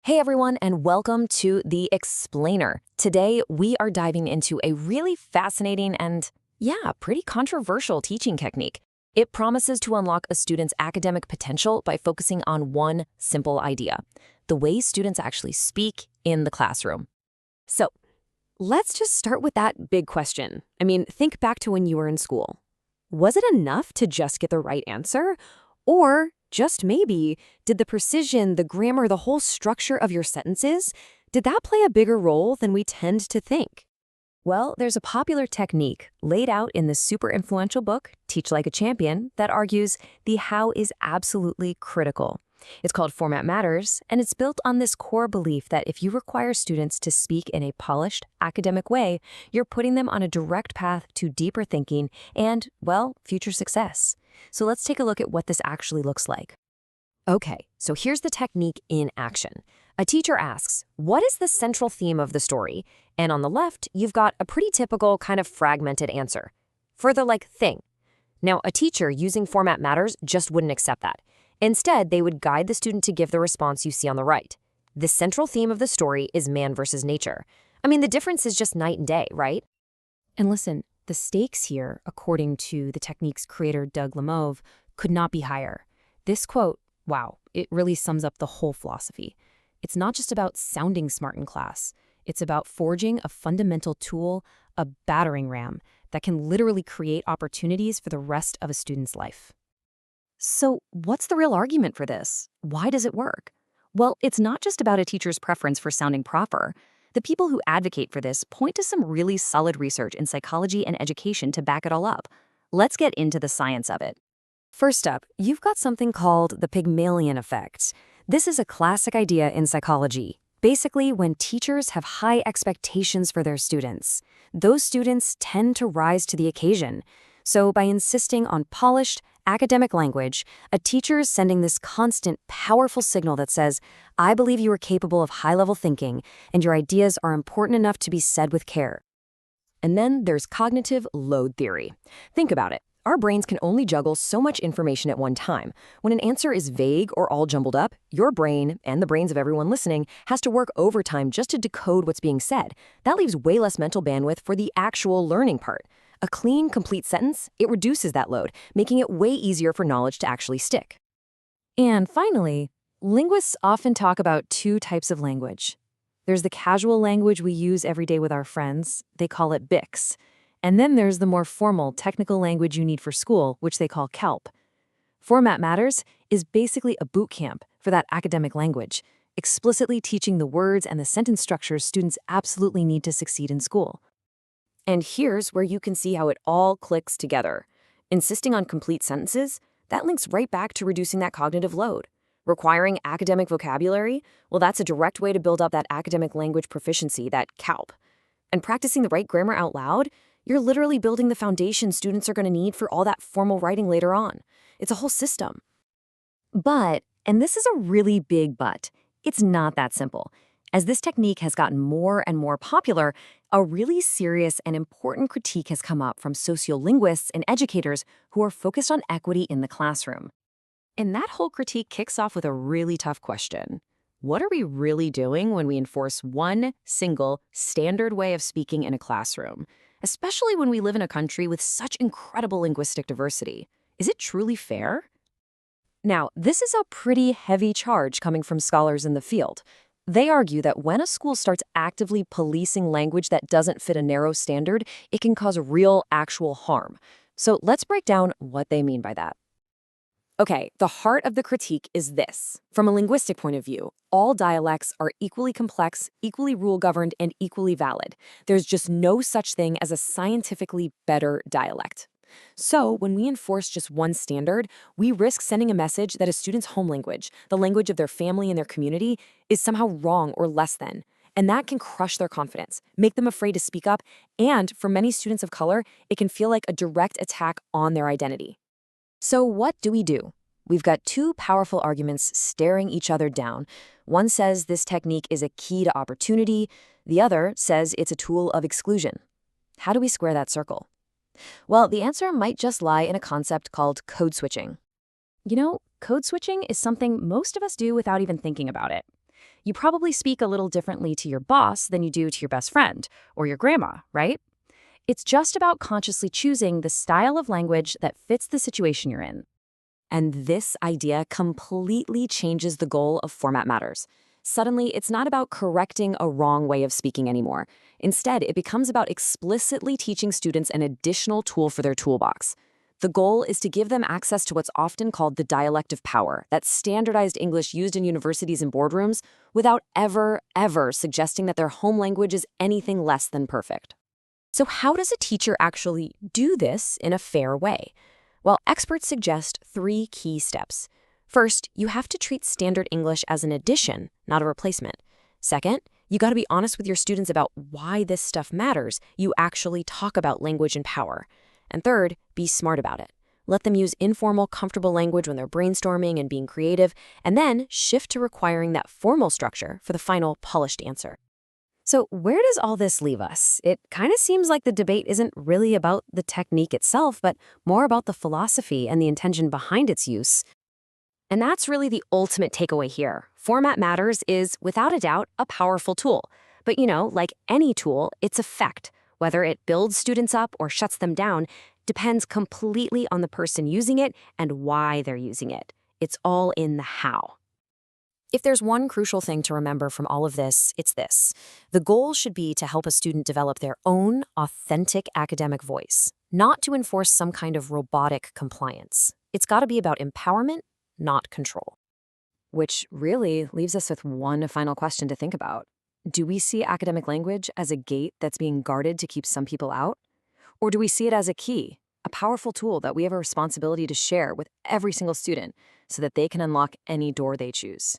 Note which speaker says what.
Speaker 1: Hey everyone, and welcome to The Explainer. Today, we are diving into a really fascinating and, pretty controversial teaching technique. It promises to unlock a student's academic potential by focusing on one simple idea: the way students actually speak in the classroom. So, let's just start with that big question. Think back to when you were in school. Was it enough to just get the right answer? Or, just maybe, did the precision, the grammar, the whole structure of your sentences, did that play a bigger role than we tend to think? Well, there's a popular technique laid out in the super influential book, Teach Like a Champion, that argues the how is absolutely critical. It's called Format Matters, and it's built on this core belief that if you require students to speak in a polished, academic way, you're putting them on a direct path to deeper thinking and, well, future success. So let's take a look at what this actually looks like. Okay, so here's the technique in action. A teacher asks, what is the central theme of the story? And on the left, you've got a pretty typical kind of fragmented answer. Further like thing. Now, a teacher using Format Matters just wouldn't accept that. Instead, they would guide the student to give the response you see on the right. The central theme of the story is man versus nature. The difference is just night and day, right? And listen, the stakes here, according to the technique's creator Doug Lemove, could not be higher. This quote, wow, it really sums up the whole philosophy. It's not just about sounding smart in class. It's about forging a fundamental tool, a battering ram, that can literally create opportunities for the rest of a student's life. So what's the real argument for this? Why does it work? Well, it's not just about a teacher's preference for sounding proper. The people who advocate for this point to some really solid research in psychology and education to back it all up. Let's get into the science of it. First up, you've got something called the Pygmalion effect. This is a classic idea in psychology. Basically, when teachers have high expectations for their students, those students tend to rise to the occasion. So by insisting on polished, academic language, a teacher is sending this constant, powerful signal that says, I believe you are capable of high-level thinking, and your ideas are important enough to be said with care. And then there's cognitive load theory. Think about it. Our brains can only juggle so much information at one time. When an answer is vague or all jumbled up, your brain, and the brains of everyone listening, has to work overtime just to decode what's being said. That leaves way less mental bandwidth for the actual learning part. A clean, complete sentence, it reduces that load, making it way easier for knowledge to actually stick. And finally, linguists often talk about two types of language. There's the casual language we use every day with our friends. They call it BICS. And then there's the more formal, technical language you need for school, which they call CALP. Format Matters is basically a boot camp for that academic language, explicitly teaching the words and the sentence structures students absolutely need to succeed in school. And here's where you can see how it all clicks together. Insisting on complete sentences, that links right back to reducing that cognitive load. Requiring academic vocabulary, well, that's a direct way to build up that academic language proficiency, that CALP. And practicing the right grammar out loud, you're literally building the foundation students are going to need for all that formal writing later on. It's a whole system. But, and this is a really big but, it's not that simple. As this technique has gotten more and more popular, a really serious and important critique has come up from sociolinguists and educators who are focused on equity in the classroom. And that whole critique kicks off with a really tough question. What are we really doing when we enforce one single, standard way of speaking in a classroom, especially when we live in a country with such incredible linguistic diversity? Is it truly fair? Now, this is a pretty heavy charge coming from scholars in the field. They argue that when a school starts actively policing language that doesn't fit a narrow standard, it can cause real, actual harm. So let's break down what they mean by that. Okay, the heart of the critique is this. From a linguistic point of view, all dialects are equally complex, equally rule-governed, and equally valid. There's just no such thing as a scientifically better dialect. So when we enforce just one standard, we risk sending a message that a student's home language, the language of their family and their community, is somehow wrong or less than. And that can crush their confidence, make them afraid to speak up, and for many students of color, it can feel like a direct attack on their identity. So what do we do? We've got two powerful arguments staring each other down. One says this technique is a key to opportunity. The other says it's a tool of exclusion. How do we square that circle? Well, the answer might just lie in a concept called code switching. Code switching is something most of us do without even thinking about it. You probably speak a little differently to your boss than you do to your best friend or your grandma, right? It's just about consciously choosing the style of language that fits the situation you're in. And this idea completely changes the goal of Format Matters. Suddenly, it's not about correcting a wrong way of speaking anymore. Instead, it becomes about explicitly teaching students an additional tool for their toolbox. The goal is to give them access to what's often called the dialect of power, that standardized English used in universities and boardrooms, without ever suggesting that their home language is anything less than perfect. So how does a teacher actually do this in a fair way? Well, experts suggest 3 key steps. First, you have to treat standard English as an addition, not a replacement. Second, you got to be honest with your students about why this stuff matters. You actually talk about language and power. And third, be smart about it. Let them use informal, comfortable language when they're brainstorming and being creative, and then shift to requiring that formal structure for the final, polished answer. So where does all this leave us? It kind of seems like the debate isn't really about the technique itself, but more about the philosophy and the intention behind its use. And that's really the ultimate takeaway here. Format Matters is, without a doubt, a powerful tool. But like any tool, its effect, whether it builds students up or shuts them down, depends completely on the person using it and why they're using it. It's all in the how. If there's one crucial thing to remember from all of this, it's this. The goal should be to help a student develop their own authentic academic voice, not to enforce some kind of robotic compliance. It's got to be about empowerment, not control. Which really leaves us with one final question to think about. Do we see academic language as a gate that's being guarded to keep some people out? Or do we see it as a key, a powerful tool that we have a responsibility to share with every single student so that they can unlock any door they choose?